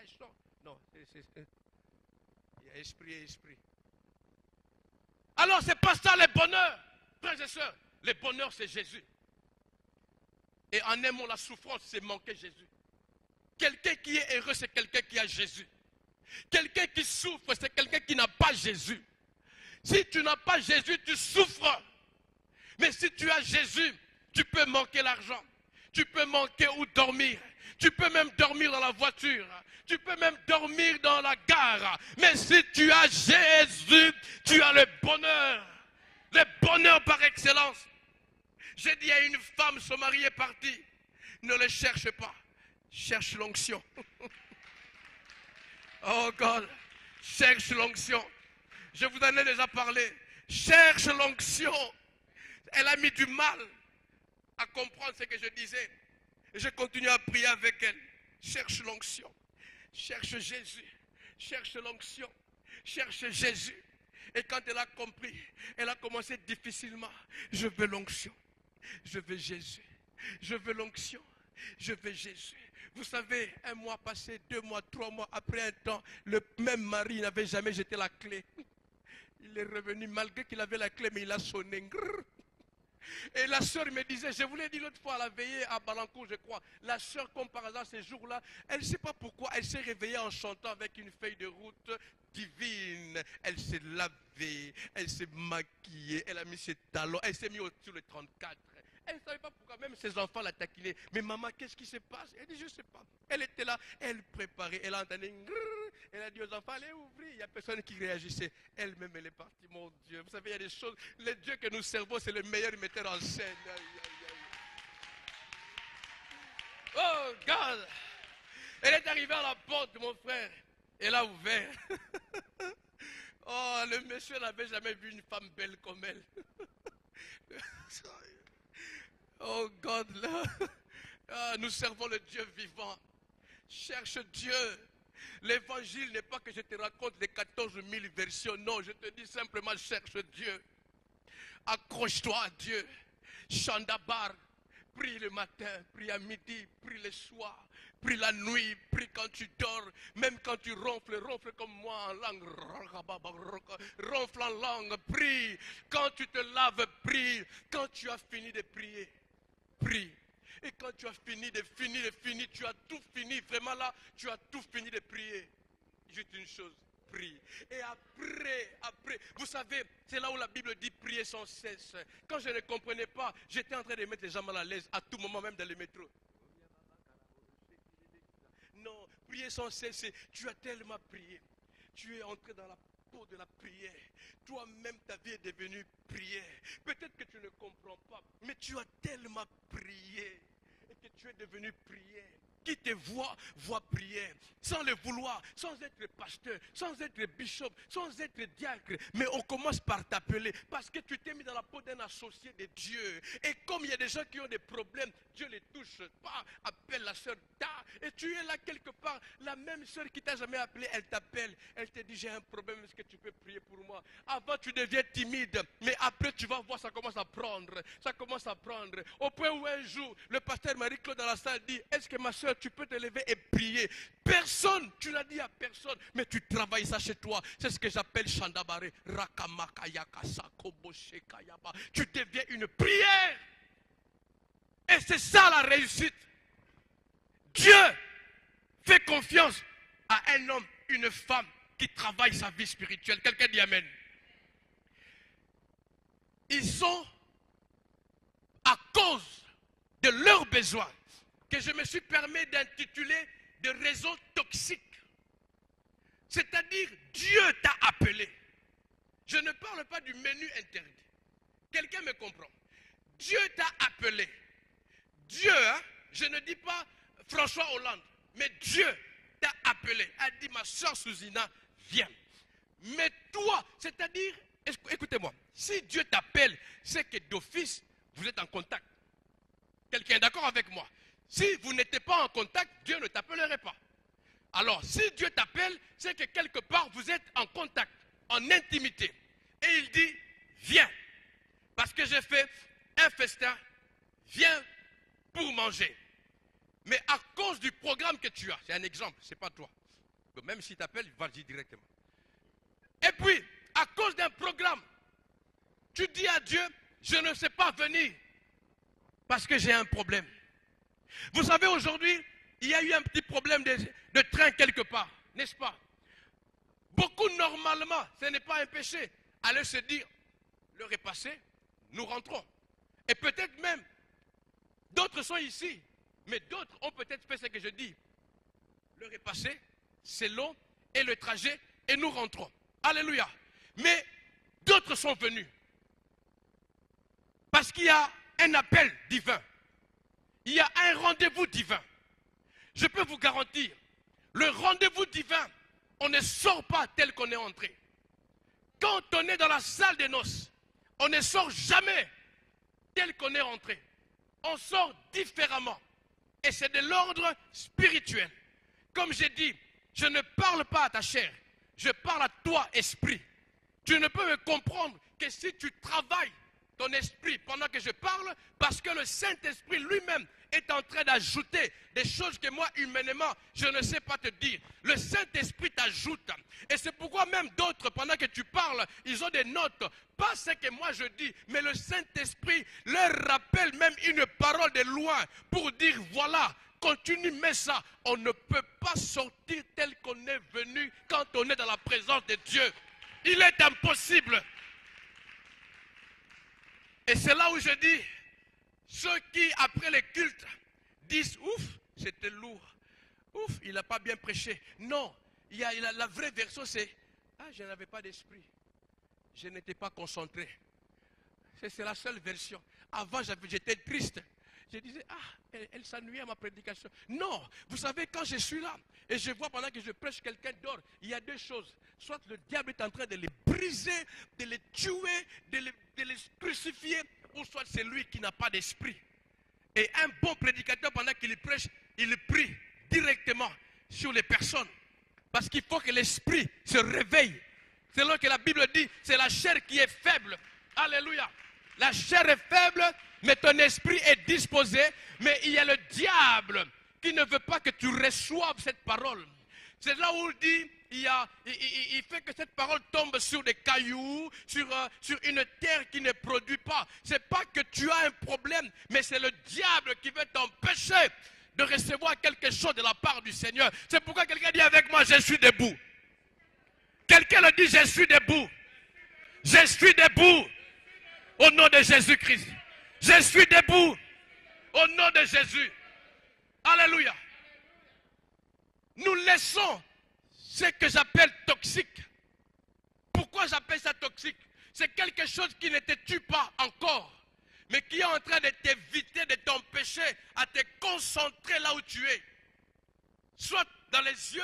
Non, il y a esprit et esprit. Alors, c'est pas ça le bonheur. Frères et sœurs, le bonheur, c'est Jésus. Et en aimant la souffrance, c'est manquer Jésus. Quelqu'un qui est heureux, c'est quelqu'un qui a Jésus. Quelqu'un qui souffre, c'est quelqu'un qui n'a pas Jésus. Si tu n'as pas Jésus, tu souffres. Mais si tu as Jésus, tu peux manquer l'argent. Tu peux manquer où dormir. Tu peux même dormir dans la voiture. Tu peux même dormir dans la gare. Mais si tu as Jésus, tu as le bonheur. Le bonheur par excellence. J'ai dit à une femme, son mari est parti. Ne le cherche pas. Cherche l'onction. Oh God. Cherche l'onction. Je vous en ai déjà parlé. Cherche l'onction. Elle a mis du mal à comprendre ce que je disais. Et je continue à prier avec elle. Cherche l'onction. Cherche Jésus. Cherche l'onction. Cherche Jésus. Et quand elle a compris, elle a commencé difficilement. Je veux l'onction. Je veux Jésus. Je veux l'onction. Je veux Jésus. Vous savez, 1 mois passé, 2 mois, 3 mois, après un temps, le même mari n'avait jamais jeté la clé. Il est revenu malgré qu'il avait la clé, mais il a sonné. Grrr. Et la sœur me disait, je vous l'ai dit l'autre fois à la veillée à Balancourt, je crois. La sœur, comme par hasard, ces jours-là, elle ne sait pas pourquoi, elle s'est réveillée en chantant avec une feuille de route divine. Elle s'est lavée, elle s'est maquillée, elle a mis ses talons, elle s'est mise sur le 34. Elle ne savait pas pourquoi, même ses enfants la taquinaient. Mais maman, qu'est-ce qui se passe? Elle dit, je ne sais pas. Elle était là, elle préparait, elle entendait. Elle a dit aux enfants, allez ouvrir. Il n'y a personne qui réagissait. Elle-même, elle est partie, mon Dieu. Vous savez, il y a des choses. Le Dieu que nous servons, c'est le meilleur metteur en scène. Aïe, aïe, aïe. Oh, God! Elle est arrivée à la porte, mon frère. Elle a ouvert. Oh, le monsieur n'avait jamais vu une femme belle comme elle. Oh God, là, nous servons le Dieu vivant. Cherche Dieu. L'évangile n'est pas que je te raconte les 14 000 versions. Non, je te dis simplement cherche Dieu. Accroche-toi à Dieu. Chandabar. Prie le matin, prie à midi, prie le soir, prie la nuit, prie quand tu dors, même quand tu ronfles, ronfle comme moi en langue, ronfle en langue, prie, quand tu te laves, prie, quand tu as fini de prier, prie. Et quand tu as fini, tu as tout fini, vraiment là, tu as tout fini de prier. Juste une chose, prie. Et après, vous savez, c'est là où la Bible dit prier sans cesse. Quand je ne comprenais pas, j'étais en train de mettre les gens mal à l'aise, à tout moment, même dans le métro. Non, prier sans cesse, tu as tellement prié. Tu es entré dans la peau de la prière. Toi-même, ta vie est devenue prière. Peut-être que tu ne comprends pas, mais tu as tellement prié et que tu es devenu prière. Qui te voit prière, sans le vouloir, sans être pasteur, sans être bishop, sans être diacre. Mais on commence par t'appeler parce que tu t'es mis dans la peau d'un associé de Dieu. Et comme il y a des gens qui ont des problèmes, Dieu les touche pas. Appelle la sœur Da. Et tu es là quelque part. La même sœur qui t'a jamais appelé, elle t'appelle. Elle te dit, j'ai un problème, est-ce que tu peux prier pour moi? Avant, tu deviens timide. Mais après, tu vas voir, ça commence à prendre. Ça commence à prendre. Au point où un jour, le pasteur Marie-Claude dans la salle dit, est-ce que ma sœur, tu peux te lever et prier? Personne, tu l'as dit à personne, mais tu travailles ça chez toi. C'est ce que j'appelle Chandabare. Tu deviens une prière. Et c'est ça la réussite. Dieu fait confiance à un homme, une femme qui travaille sa vie spirituelle. Quelqu'un dit amen. Ils sont à cause de leurs besoins que je me suis permis d'intituler de raisons toxiques. C'est-à-dire, Dieu t'a appelé. Je ne parle pas du menu interdit. Quelqu'un me comprend. Dieu t'a appelé. Dieu, hein, je ne dis pas François Hollande, mais Dieu t'a appelé. A dit, ma soeur Souzina, viens. Mais toi, c'est-à-dire, écoutez-moi, si Dieu t'appelle, c'est que d'office, vous êtes en contact. Quelqu'un est d'accord avec moi? Si vous n'étiez pas en contact, Dieu ne t'appellerait pas. Alors, si Dieu t'appelle, c'est que quelque part, vous êtes en contact, en intimité. Et il dit, viens. Parce que j'ai fait un festin, viens pour manger. Mais à cause du programme que tu as, c'est un exemple, c'est pas toi. Donc même s'il t'appelle, vas-y directement. Et puis, à cause d'un programme, tu dis à Dieu, je ne sais pas venir parce que j'ai un problème. Vous savez, aujourd'hui, il y a eu un petit problème de train quelque part, n'est-ce pas? Beaucoup, normalement, ce n'est pas un péché, allaient se dire, l'heure est passée, nous rentrons. Et peut-être même, d'autres sont ici, mais d'autres ont peut-être fait ce que je dis. L'heure est passée, c'est long, et le trajet, et nous rentrons. Alléluia. Mais d'autres sont venus. Parce qu'il y a un appel divin. Il y a un rendez-vous divin. Je peux vous garantir, le rendez-vous divin, on ne sort pas tel qu'on est entré. Quand on est dans la salle des noces, on ne sort jamais tel qu'on est entré. On sort différemment. Et c'est de l'ordre spirituel. Comme j'ai dit, je ne parle pas à ta chair, je parle à toi, esprit. Tu ne peux me comprendre que si tu travailles ton esprit pendant que je parle, parce que le Saint-Esprit lui-même est en train d'ajouter des choses que moi, humainement, je ne sais pas te dire. Le Saint-Esprit t'ajoute. Et c'est pourquoi même d'autres, pendant que tu parles, ils ont des notes. Pas ce que moi je dis, mais le Saint-Esprit leur rappelle même une parole de loin pour dire, voilà, continue, mais ça, on ne peut pas sortir tel qu'on est venu quand on est dans la présence de Dieu. Il est impossible. Et c'est là où je dis, ceux qui, après les cultes, disent, ouf, c'était lourd. Ouf, il n'a pas bien prêché. Non, la vraie version, c'est, ah, je n'avais pas d'esprit. Je n'étais pas concentré. C'est la seule version. Avant, j'étais triste. Je disais, ah, elle s'ennuyait à ma prédication. Non, vous savez, quand je suis là, et je vois pendant que je prêche quelqu'un dort, il y a deux choses. Soit le diable est en train de les briser, de les tuer, de les crucifier, ou soit c'est lui qui n'a pas d'esprit. Et un bon prédicateur, pendant qu'il prêche, il prie directement sur les personnes. Parce qu'il faut que l'esprit se réveille. C'est là que la Bible dit, c'est la chair qui est faible. Alléluia. La chair est faible, mais ton esprit est disposé. Mais il y a le diable qui ne veut pas que tu reçoives cette parole. C'est là où il dit, il fait que cette parole tombe sur des cailloux, sur une terre qui ne produit pas. Ce n'est pas que tu as un problème, mais c'est le diable qui veut t'empêcher de recevoir quelque chose de la part du Seigneur. C'est pourquoi quelqu'un dit avec moi, je suis debout. Quelqu'un le dit, je suis debout. Je suis debout. Au nom de Jésus-Christ. Je suis debout. Au nom de Jésus. Alléluia. Nous laissons ce que j'appelle toxique. Pourquoi j'appelle ça toxique? C'est quelque chose qui ne te tue pas encore, mais qui est en train de t'éviter, de t'empêcher à te concentrer là où tu es. Soit dans les yeux,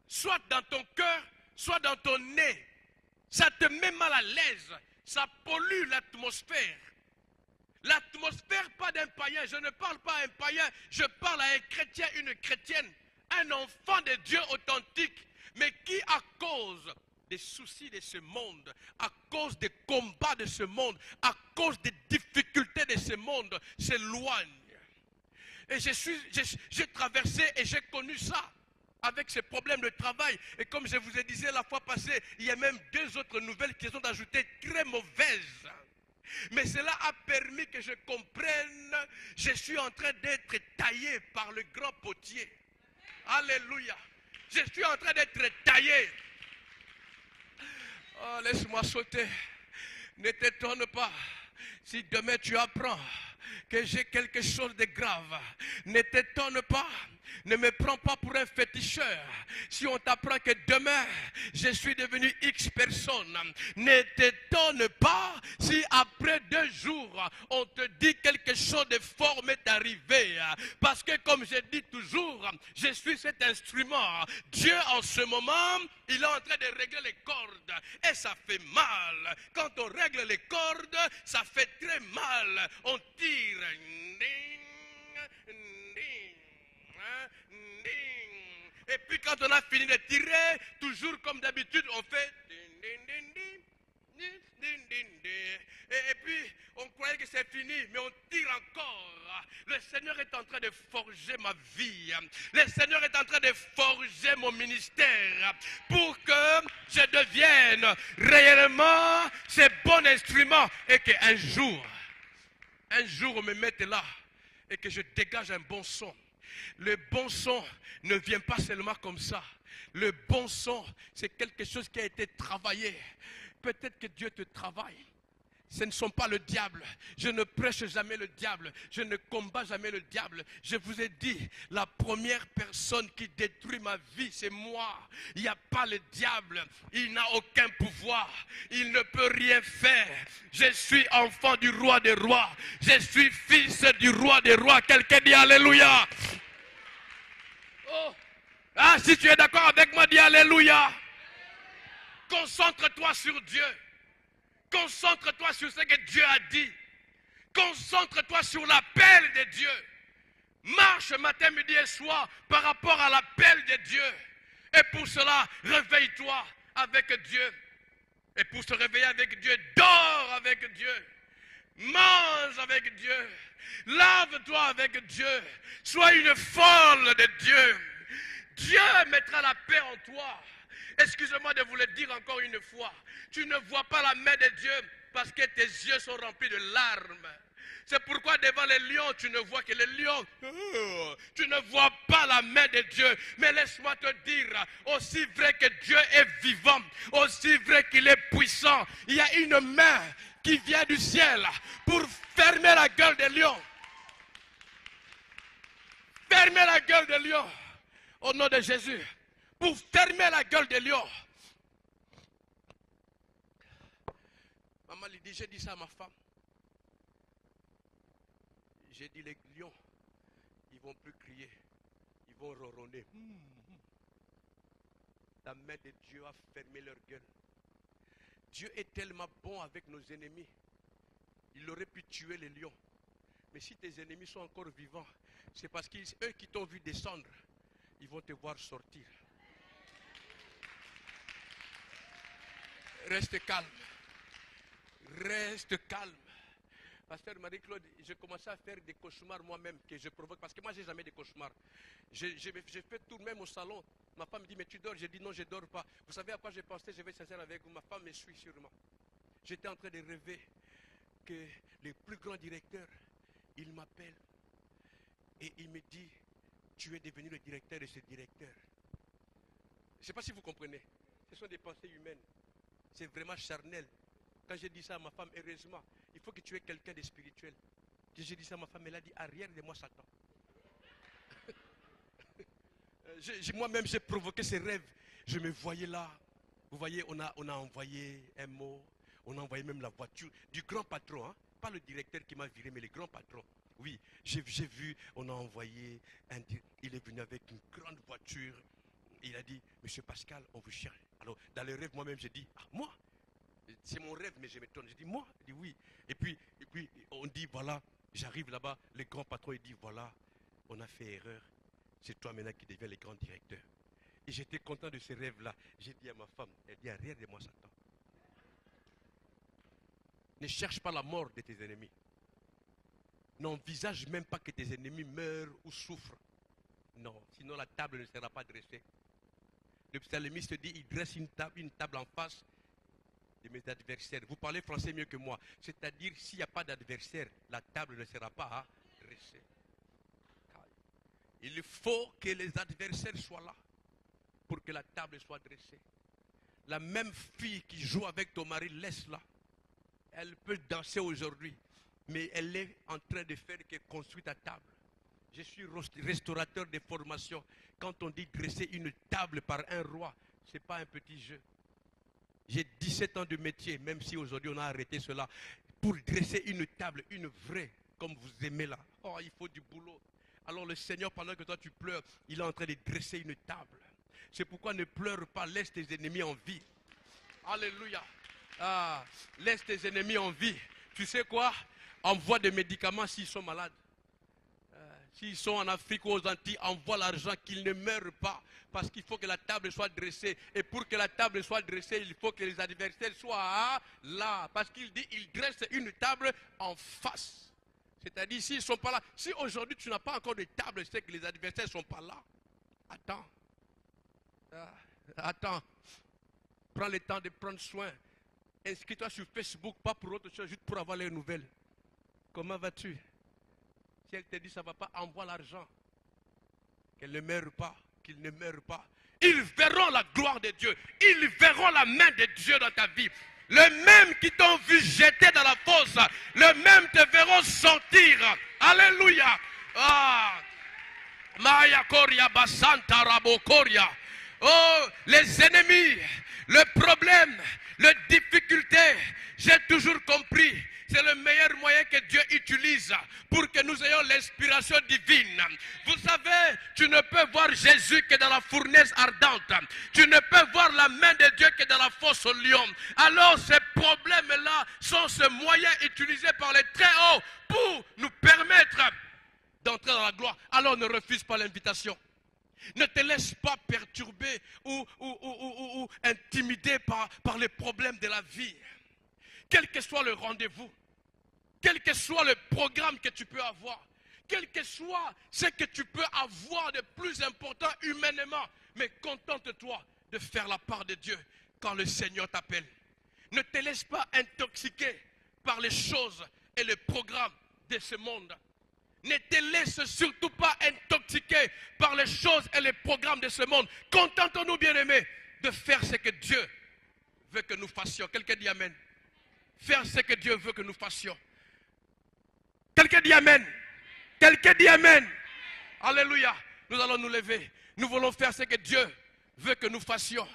soit dans ton cœur, soit dans ton nez. Ça te met mal à l'aise. Ça pollue l'atmosphère. L'atmosphère, pas d'un païen. Je ne parle pas à un païen. Je parle à un chrétien, une chrétienne. Un enfant de Dieu authentique. Mais qui, à cause des soucis de ce monde, à cause des combats de ce monde, à cause des difficultés de ce monde, s'éloigne. Et j'ai traversé et j'ai connu ça. Avec ces problèmes de travail. Et comme je vous ai dit la fois passée, il y a même deux autres nouvelles qui sont ajoutées très mauvaises. Mais cela a permis que je comprenne, je suis en train d'être taillé par le grand potier. Alléluia. Je suis en train d'être taillé. Oh, laisse-moi sauter. Ne t'étonne pas si demain tu apprends que j'ai quelque chose de grave. Ne t'étonne pas. Ne me prends pas pour un féticheur. Si on t'apprend que demain, je suis devenu X personne, ne t'étonne pas si après 2 jours, on te dit quelque chose de fort m'est arrivé. Parce que comme je dis toujours, je suis cet instrument. Dieu en ce moment, il est en train de régler les cordes. Et ça fait mal. Quand on règle les cordes, ça fait très mal. On tire. Et puis quand on a fini de tirer, toujours comme d'habitude, on fait et puis on croyait que c'est fini, mais on tire encore. Le Seigneur est en train de forger ma vie. Le Seigneur est en train de forger mon ministère pour que je devienne réellement ce bon instrument et qu'un jour on me mette là et que je dégage un bon son. Le bon son ne vient pas seulement comme ça. Le bon son, c'est quelque chose qui a été travaillé. Peut-être que Dieu te travaille. Ce ne sont pas le diable. Je ne prêche jamais le diable. Je ne combats jamais le diable. Je vous ai dit, la première personne qui détruit ma vie, c'est moi. Il n'y a pas le diable. Il n'a aucun pouvoir. Il ne peut rien faire. Je suis enfant du roi des rois. Je suis fils du roi des rois. Quelqu'un dit Alléluia. Oh. Ah, si tu es d'accord avec moi, dis Alléluia. Concentre-toi sur Dieu. Concentre-toi sur ce que Dieu a dit. Concentre-toi sur l'appel de Dieu. Marche matin, midi et soir par rapport à l'appel de Dieu. Et pour cela, réveille-toi avec Dieu. Et pour se réveiller avec Dieu, dors avec Dieu. Mange avec Dieu. Lave-toi avec Dieu. Sois une folle de Dieu. Dieu mettra la paix en toi. Excusez-moi de vous le dire encore une fois. Tu ne vois pas la main de Dieu parce que tes yeux sont remplis de larmes. C'est pourquoi devant les lions, tu ne vois que les lions. Tu ne vois pas la main de Dieu. Mais laisse-moi te dire, aussi vrai que Dieu est vivant, aussi vrai qu'il est puissant, il y a une main qui vient du ciel pour fermer la gueule des lions. Fermer la gueule des lions. Au nom de Jésus. Pour fermer la gueule des lions. Maman lui dit, j'ai dit ça à ma femme. J'ai dit, les lions, ils ne vont plus crier. Ils vont ronronner. La main de Dieu a fermé leur gueule. Dieu est tellement bon avec nos ennemis. Il aurait pu tuer les lions. Mais si tes ennemis sont encore vivants, c'est parce qu'eux qui t'ont vu descendre, ils vont te voir sortir. Reste calme. Reste calme. Pasteur Marie-Claude, j'ai commencé à faire des cauchemars moi-même que je provoque. Parce que moi, je n'ai jamais de cauchemars. J'ai fait tout même au salon. Ma femme me dit, mais tu dors? J'ai dit, non, je ne dors pas. Vous savez à quoi j'ai pensé? Je vais sincère avec vous. Ma femme me suit sûrement. J'étais en train de rêver que le plus grand directeur, il m'appelle. Et il me dit, tu es devenu le directeur de ce directeur. Je ne sais pas si vous comprenez. Ce sont des pensées humaines. C'est vraiment charnel. Quand j'ai dit ça à ma femme, heureusement, il faut que tu aies quelqu'un de spirituel. J'ai dit ça à ma femme, elle a dit, arrière de moi Satan. Moi-même, j'ai provoqué ces rêves. Je me voyais là. Vous voyez, on a envoyé un mot. On a envoyé même la voiture du grand patron. Hein? Pas le directeur qui m'a viré, mais le grand patron. Oui, j'ai vu, on a envoyé, il est venu avec une grande voiture. Il a dit, Monsieur Pascal, on vous cherche. Alors, dans le rêve, moi-même, j'ai dit, ah, moi? C'est mon rêve, mais je m'étonne. J'ai dit, moi? Il dit, oui. Et puis, on dit, voilà, j'arrive là-bas, le grand patron, il dit, voilà, on a fait erreur. C'est toi maintenant qui deviens le grand directeur. Et j'étais content de ce rêve-là. J'ai dit à ma femme, elle dit, arrière de moi, Satan. Ne cherche pas la mort de tes ennemis. N'envisage même pas que tes ennemis meurent ou souffrent. Non, sinon la table ne sera pas dressée. Le psalmiste dit, il dresse une table en face de mes adversaires. Vous parlez français mieux que moi. C'est-à-dire, s'il n'y a pas d'adversaire, la table ne sera pas dressée. Il faut que les adversaires soient là pour que la table soit dressée. La même fille qui joue avec ton mari, laisse-la. Elle peut danser aujourd'hui, mais elle est en train de faire que construire ta table. Je suis restaurateur de formation. Quand on dit dresser une table par un roi, ce n'est pas un petit jeu. J'ai 17 ans de métier, même si aujourd'hui on a arrêté cela. Pour dresser une table, une vraie, comme vous aimez là. Oh, il faut du boulot. Alors le Seigneur, pendant que toi tu pleures, il est en train de dresser une table. C'est pourquoi ne pleure pas, laisse tes ennemis en vie. Alléluia. Ah, laisse tes ennemis en vie. Tu sais quoi? Envoie des médicaments s'ils sont malades. S'ils sont en Afrique ou aux Antilles, envoie l'argent, qu'ils ne meurent pas. Parce qu'il faut que la table soit dressée. Et pour que la table soit dressée, il faut que les adversaires soient là. Parce qu'il dit, il dresse une table en face. C'est-à-dire, s'ils ne sont pas là, si aujourd'hui tu n'as pas encore de table, c'est que les adversaires ne sont pas là. Attends. Attends. Prends le temps de prendre soin. Inscris-toi sur Facebook, pas pour autre chose, juste pour avoir les nouvelles. Comment vas-tu? Si elle te dit ça ne va pas, envoie l'argent. Qu'elle ne meure pas, qu'il ne meure pas. Ils verront la gloire de Dieu. Ils verront la main de Dieu dans ta vie. Le même qui t'ont vu jeter dans la fosse, le même te verront sortir. Alléluia. Ah. Maya Koria Basanta Rabokoria. Oh, les ennemis, le problème, les difficultés, j'ai toujours compris. C'est le meilleur moyen que Dieu utilise pour que nous ayons l'inspiration divine. Vous savez, tu ne peux voir Jésus que dans la fournaise ardente. Tu ne peux voir la main de Dieu que dans la fosse au lion. Alors ces problèmes-là sont ce moyen utilisé par les très hauts pour nous permettre d'entrer dans la gloire. Alors ne refuse pas l'invitation. Ne te laisse pas perturber ou intimider par les problèmes de la vie. Quel que soit le rendez-vous. Quel que soit le programme que tu peux avoir, quel que soit ce que tu peux avoir de plus important humainement, mais contente-toi de faire la part de Dieu quand le Seigneur t'appelle. Ne te laisse pas intoxiquer par les choses et les programmes de ce monde. Ne te laisse surtout pas intoxiquer par les choses et les programmes de ce monde. Contentons-nous, bien-aimés, de faire ce que Dieu veut que nous fassions. Quelqu'un dit Amen. Faire ce que Dieu veut que nous fassions. Quelqu'un dit Amen. Quelqu'un dit Amen. Alléluia. Nous allons nous lever. Nous voulons faire ce que Dieu veut que nous fassions.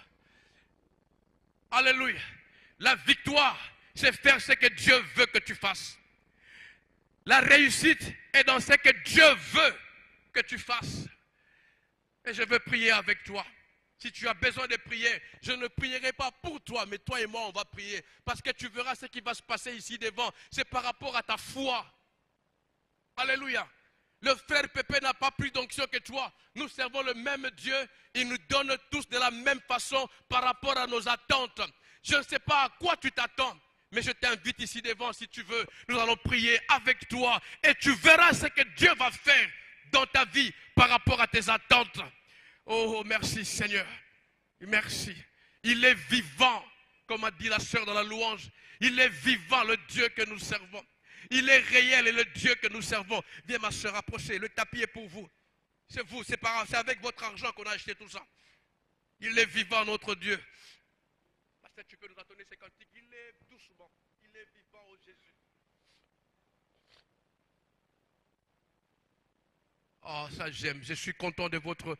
Alléluia. La victoire, c'est faire ce que Dieu veut que tu fasses. La réussite est dans ce que Dieu veut que tu fasses. Et je veux prier avec toi. Si tu as besoin de prier, je ne prierai pas pour toi, mais toi et moi, on va prier. Parce que tu verras ce qui va se passer ici devant. C'est par rapport à ta foi. Alléluia. Le frère Pépé n'a pas plus d'onction que toi. Nous servons le même Dieu. Il nous donne tous de la même façon par rapport à nos attentes. Je ne sais pas à quoi tu t'attends, mais je t'invite ici devant si tu veux. Nous allons prier avec toi et tu verras ce que Dieu va faire dans ta vie par rapport à tes attentes. Oh, merci Seigneur. Merci. Il est vivant, comme a dit la sœur dans la louange. Il est vivant, le Dieu que nous servons. Il est réel et le Dieu que nous servons. Viens ma sœur, approchez. Le tapis est pour vous. C'est vous, c'est avec votre argent qu'on a acheté tout ça. Il est vivant, notre Dieu. Parce que tu peux nous donner ces cantiques. Il est doucement. Il est vivant, oh Jésus. Oh, ça j'aime. Je suis content de votre